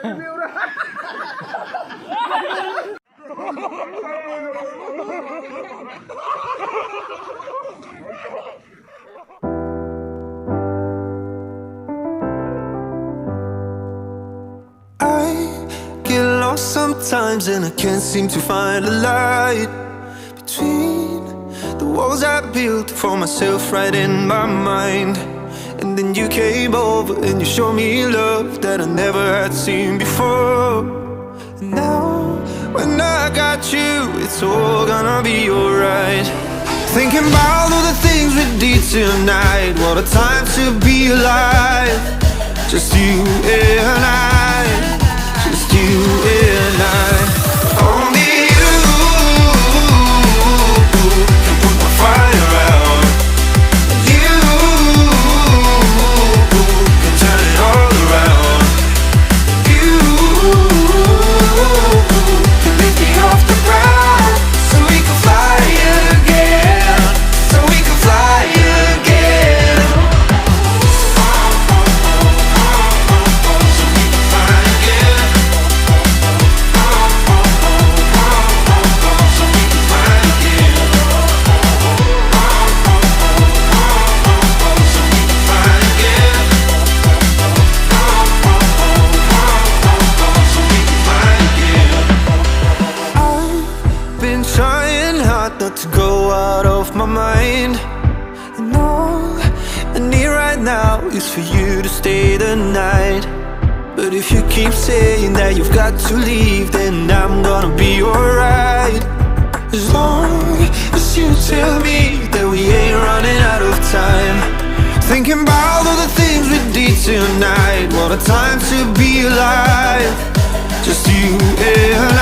I get lost sometimes and I can't seem to find a light between the walls I built for myself right in my mind. And then you came over and you showed me love that I never had seen before. And now, when I got you, it's all gonna be alright. Thinking about all the things we did tonight. What a time to be alive. Just you and I. Just you and I. Only you can put my fire out. You can turn it all around. You can lift me off the ground, so we can fly again. So we can fly again. So we can fly again. So we can fly again. So we can fly again. So we can fly again. I've been trying hard not to go out of my mind. And all I need right now is for you to stay the night. But if you keep saying that you've got to leave, then I'm gonna be alright. As long as you tell me that we ain't running out of time. Thinking about all the things we did tonight. What a time to be alive. Just you and